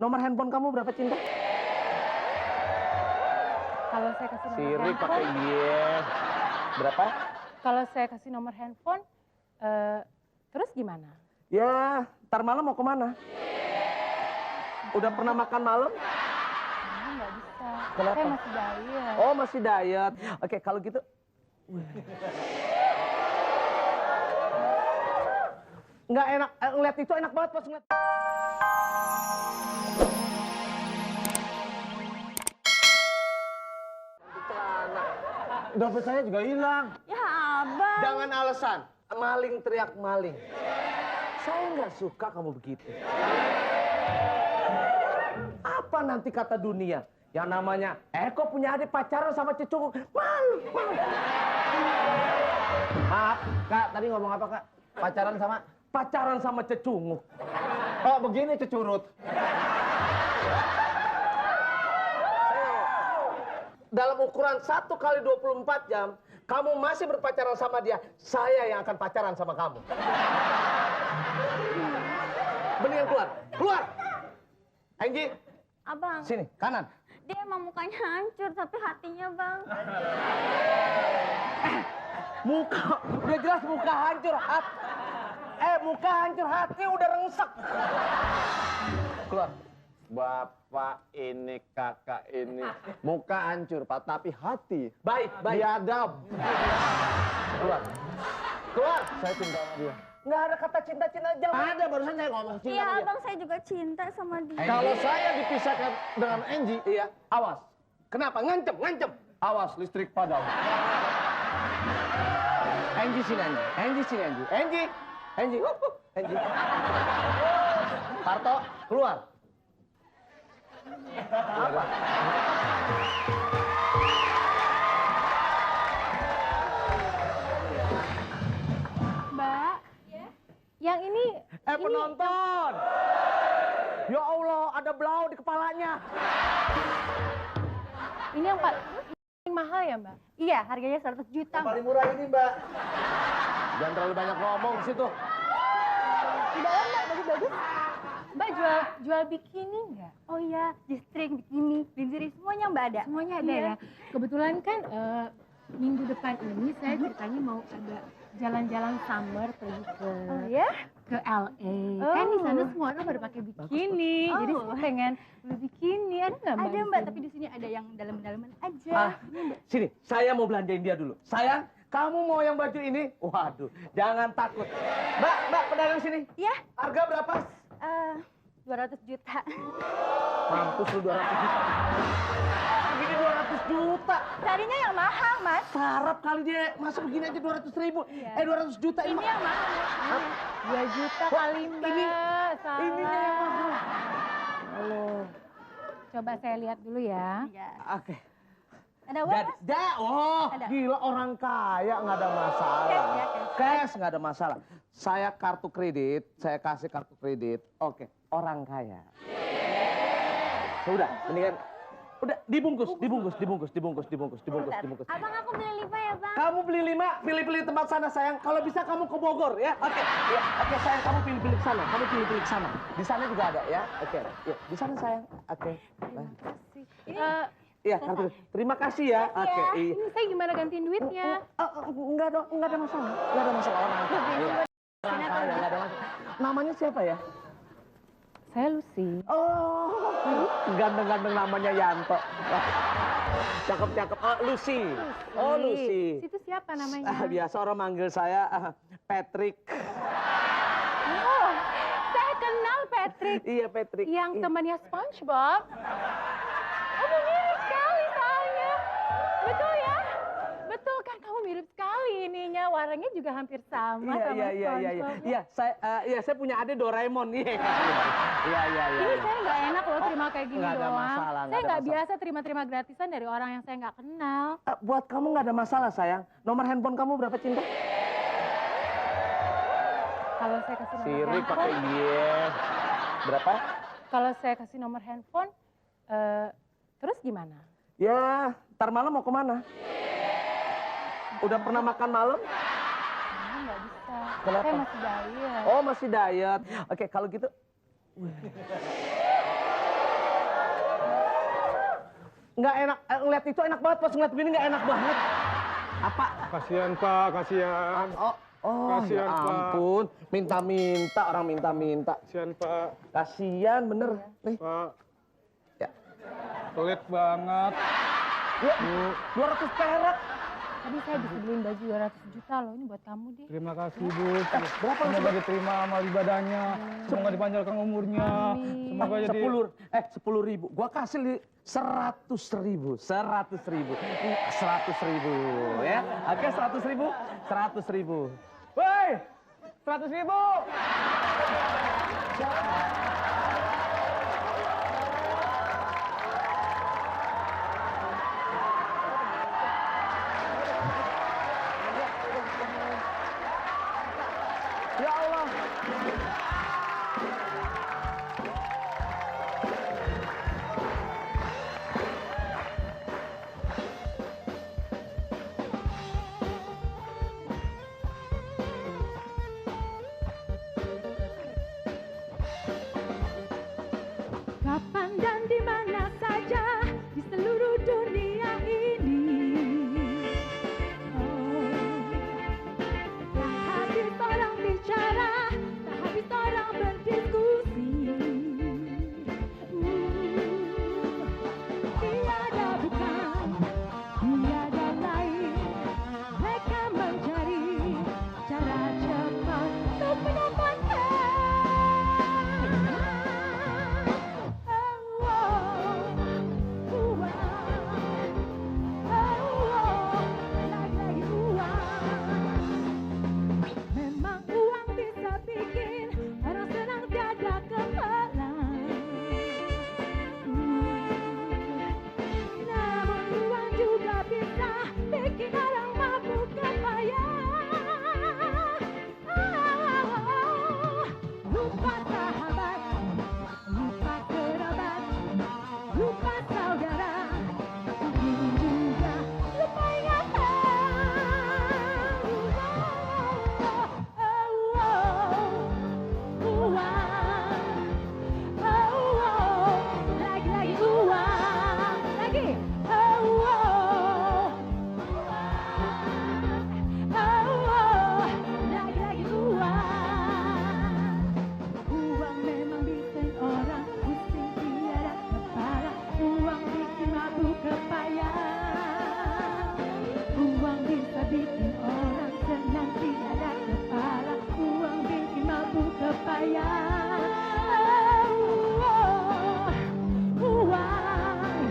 Nomor handphone kamu berapa, Cinta? Kalau saya kasih nomor Sirik pakai handphone, iya. Berapa? kalau saya kasih nomor handphone, terus gimana? Ya, ntar malam mau kemana? Udah pernah makan malam? Nggak bisa. Kenapa? Saya masih diet. Oh, masih diet. Oke, kalau gitu. Nggak enak, ngeliat itu enak banget pas ngeliat. Celana. Dompet saya juga hilang. Ya abang. Jangan alasan. Maling teriak maling. Saya nggak suka kamu begitu. Apa nanti kata dunia? Yang namanya Eko punya adik pacaran sama cucu. Malu, malu. Maaf, Kak. Tadi ngomong apa, Kak? Pacaran sama? Pacaran sama cecunguk. Oh, begini cecurut. Dalam ukuran 1 kali 24 jam, kamu masih berpacaran sama dia, saya yang akan pacaran sama kamu. Mendingan keluar. Keluar! Anggi, Abang, sini, kanan. dia emang mukanya hancur, tapi hatinya bang. Muka, udah jelas muka hancur, muka hancur, hati udah rengsek. Keluar. Bapak ini, kakak ini, muka hancur, Pak, tapi hati Baik, baik. biadab. Keluar. Keluar. Saya cinta sama dia. Nggak ada kata cinta-cinta, jauh. Ada, barusan saya ngomong cinta Iya sama dia. abang, saya juga cinta sama dia. Kalau saya dipisahkan dengan Angie, Iya. awas. Kenapa? Ngancem, ngancem. Awas, listrik padam. Angie sini, Angie. Angie sini, Angie. Angie. Angie. Angie. Parto, keluar. Apa? Mbak, yang ini... Penonton. Ya Allah, ada blau di kepalanya. Ini yang paling mahal ya, Mbak? Iya, harganya 100 juta. Yang paling murah ini, Mbak. Jangan terlalu banyak ngomong di situ. Di dalam, Mbak, bagus-bagus. Mbak jual bikini nggak? Oh iya, G-string, bikini, lingerie, semuanya mbak ada. Semuanya ada ya. Kebetulan kan minggu depan ini saya ceritanya mau ada jalan-jalan summer pergi ke LA. Kan di sana semua orang pada pakai bikini. Oh. Jadi saya pengen beli bikini. Ada nggak Mbak? Ada di mbak, sini? tapi di sini ada yang dalam-dalaman aja. Sini, saya mau belanjain dia dulu. Sayang, kamu mau yang baju ini? Waduh, jangan takut. Mbak, pedagang sini. Iya, Harga berapa? 200 juta. Mampus lu 200 juta. Begini 200 juta. Carinya yang mahal, Mas. Sarap kali dia. Masa begini aja 200.000? Iya. 200 juta Ini yang mahal, Mas. 2 juta kali Mbak. Salah. Ininya yang mahal. Halo. Coba saya lihat dulu ya. Iya. Oke. Ada uang, Mas? Ada. Gila orang kaya nggak ada masalah. Cash ya, Cash nggak ada masalah. Saya kartu kredit, saya kasih kartu kredit. Oke, orang kaya. Sudah, mendingan udah dibungkus. Abang, aku beli 5 ya, Bang. Kamu beli 5, pilih-pilih tempat sana sayang. Kalau bisa kamu ke Bogor ya. Oke. Ya, oke sayang, kamu pilih-pilih ke sana. Kamu pilih-pilih ke sana. Di sana juga ada ya. Oke. Ya, di sana sayang. Oke. Iya, kartu. Terima kasih ya. Oke. Iya. Ini saya gimana gantiin duitnya? Enggak ada masalah. Enggak ada masalah orang kaya. Orang kaya, enggak ada masalah. Namanya siapa ya? Saya Lucy. Oh, ganteng-ganteng namanya Yanto. Cakep-cakep. Oh, Lucy. Oh, Lucy. Itu siapa namanya? Biasa orang manggil saya Patrick. Oh, saya kenal Patrick. Iya, Patrick. Yang Iya. temannya SpongeBob. Oh, mirip sekali soalnya. Betul ya? Betul kan, kamu mirip sekali ininya. Warnanya juga hampir sama sama SpongeBob. Iya, saya punya adik Doraemon. Iya. Ini saya nggak enak loh terima kayak gini nggak ada doang. masalah, nggak Saya ada nggak masalah. biasa terima-terima gratisan dari orang yang saya nggak kenal. Buat kamu nggak ada masalah, sayang. Nomor handphone kamu berapa, Cinta? Kalau saya kasih nomor Sirik pakai handphone, iya. Berapa? kalau saya kasih nomor handphone, terus gimana? Ya, ntar malam mau kemana? Udah pernah makan malam? Nggak bisa. Kenapa? Saya masih diet. Oh, masih diet. Oke, kalau gitu. nggak enak. Ngeliat itu enak banget, pas ngeliat begini nggak enak banget. Apa? Kasihan Pak, kasihan. Oh, Kasihan, ya Pak. ampun. Minta-minta, orang minta-minta. Kasihan Pak. Kasian bener. Nih, Pak, ya. pelit banget. Ya, 200 perak. Tadi saya bisa beliin baju 200 juta loh, ini buat kamu deh. Terima kasih Bu. Berapa Semoga diterima amal ibadahnya. Semoga dipanjangkan umurnya. Amin. Semoga jadi 10.000. Gua kasih 100.000. 100.000 ya. Oke, 100.000. 100.000. Woi, 100.000. Ya Allah. Kapan dan di mana saja di seluruh dunia ini. Tak habis orang bicara, tak habis orang berdiskusi. Tiada bukan, tiada lain. Mereka mencari cara cepat untuk mendapatkan. Memang uang bisa bikin orang senang dada kepala. Namun uang juga bisa bikin orang mabuk kepaya. Lupa sahabat, lupa kerabat, lupa saudara, mungkin juga lupa ingatan. Uang, lagi-lagi uang, lagi. Lagi-lagi uang. Uang memang bikin orang pusing tiada kepala. Uang bikin mabuk kepaya. Uang bisa bikin orang senang tiada kepala. Uang bikin mabuk kepaya. Uang,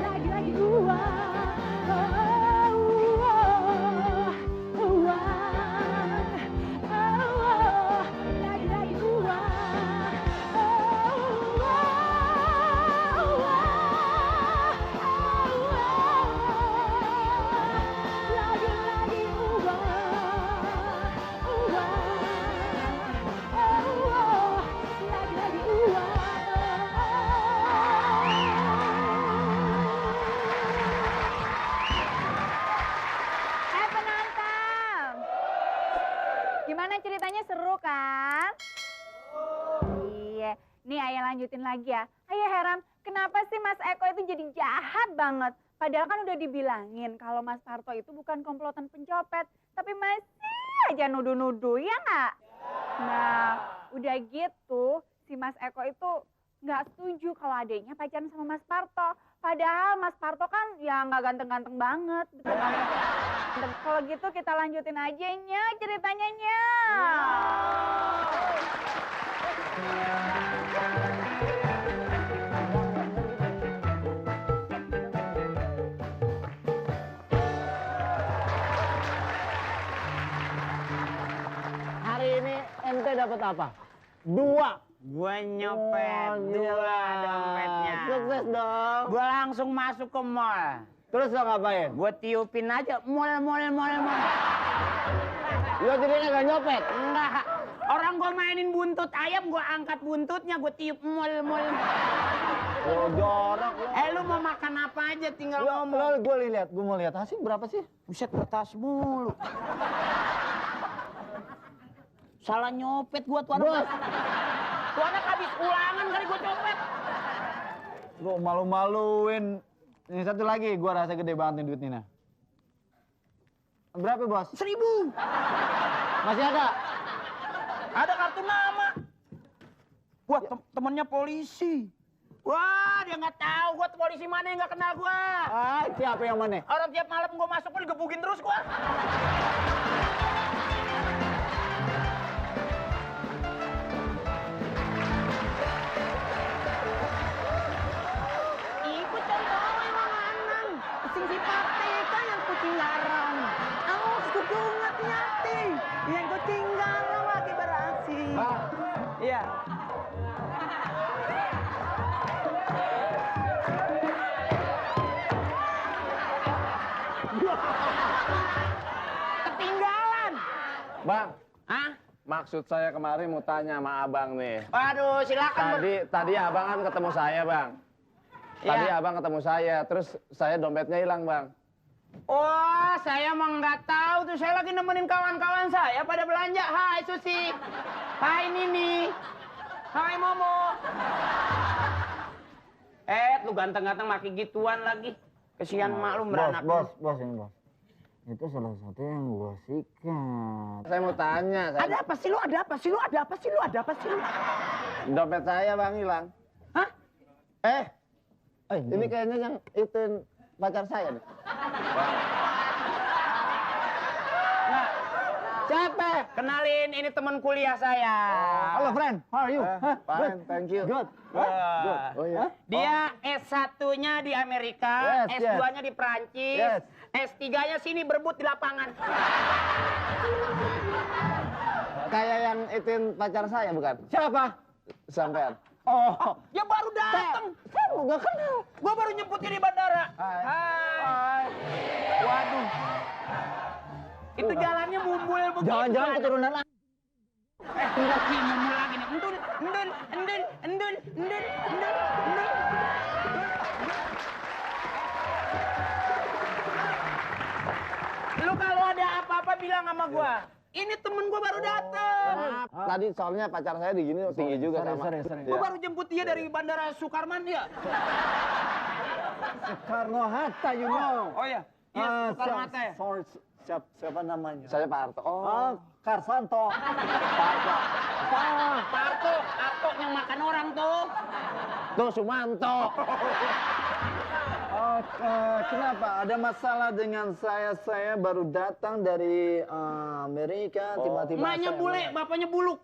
lagi-lagi uang. Uang, lagi-lagi uang. Lagi-lagi Penonton, gimana ceritanya, seru kan? Iya, nih Ayah lanjutin lagi ya. Ayah heran, kenapa sih Mas Eko itu jadi jahat banget? Padahal kan udah dibilangin kalau Mas Parto itu bukan komplotan pencopet, tapi masih aja nuduh-nuduh, ya nggak? Nah, udah gitu, si Mas Eko itu nggak setuju kalau adiknya pacaran sama Mas Parto. Padahal Mas Parto kan ya nggak ganteng-ganteng banget. Betul kan? Kalau gitu kita lanjutin aja nya ceritanya nya. Hari ini ente dapat apa? 2. Gue nyopet dua dompetnya. Sukses dong. Gue langsung masuk ke mall. Terus lo ngapain? Gue tiupin aja mall. Lo jadinya gak nyopet? Enggak. Orang gue mainin buntut ayam, gue angkat buntutnya, gue tiup mall. Oh, jorok lo. Lu mau makan apa aja tinggal Lo, ngomong. gue mau lihat hasil berapa sih? Buset, kertas mulu. Salah nyopet gue tuh anak. Bos. Tuh anak habis ulangan kali gue copet. Lu malu-maluin. Ini satu lagi, gua rasa gede banget nih duit Nina. Berapa, Bos? 1000. Masih ada? Ada kartu nama. Gua temennya polisi. Wah, dia nggak tahu gua polisi mana yang nggak kenal gua. Ah, siapa yang mana? Orang tiap malam gua masuk pun digebukin terus gua. Ikut contoh emang anang. Sing sipate kan yang kucing garang. Awas kukungat nyati. Yang kucing garang lagi beraksi. Iya. Ketinggalan. Bang, Hah? maksud saya kemarin mau tanya sama abang nih. Waduh, silakan. Tadi abang kan ketemu saya, Bang. Tadi Iya. abang ketemu saya, terus saya dompetnya hilang, Bang. Oh, saya emang nggak tahu tuh. Saya lagi nemenin kawan-kawan saya pada belanja. Hai Susi. Hai Nini. Hai Momo. Lu ganteng-ganteng maki gituan lagi. Kesian mak lu beranak. Bos, ini bos. Itu salah satu yang gua sikat. Saya mau tanya, Ada apa sih lu? Ada apa sih lu? Ada apa sih lu? Ada apa sih lu? dompet saya, Bang, hilang. Hah? Ini kayaknya yang itu pacar saya nih. Nah, Siapa? kenalin ini teman kuliah saya. Halo, friend. How are you? Hah? Fine, thank you. Good. Wah. Oh iya. Dia S1-nya di Amerika, Yes, S2-nya di Prancis, Yes. S3-nya sini berebut di lapangan. Kayak yang itu pacar saya bukan? Siapa? Sampean. Oh, Ya baru datang. Saya nggak kenal. Gua baru nyebutnya di bandara. Hai. Hai. Waduh. Itu jalannya mumbul begitu. jangan-jangan keturunan Lagi mumbul lagi nih. Endun, endun, endun, endun, endun, endun, endun. Lu kalau ada apa-apa bilang sama gua. Ini temen gua baru datang. Tadi soalnya pacar saya di gini tinggi juga sama. sorry. Gua baru jemput dia dari bandara Soekarman ya. Soekarno Hatta, you know. Oh ya. Iya, Soekarno Hatta ya. Sorry, siapa namanya? Saya Pak Harto. Oh, Karsanto. Parto, Arto yang makan orang tuh. Tuh Sumanto. Oh, kenapa? Ada masalah dengan saya? Saya baru datang dari Amerika, tiba-tiba Emaknya saya- bule, bapaknya buluk.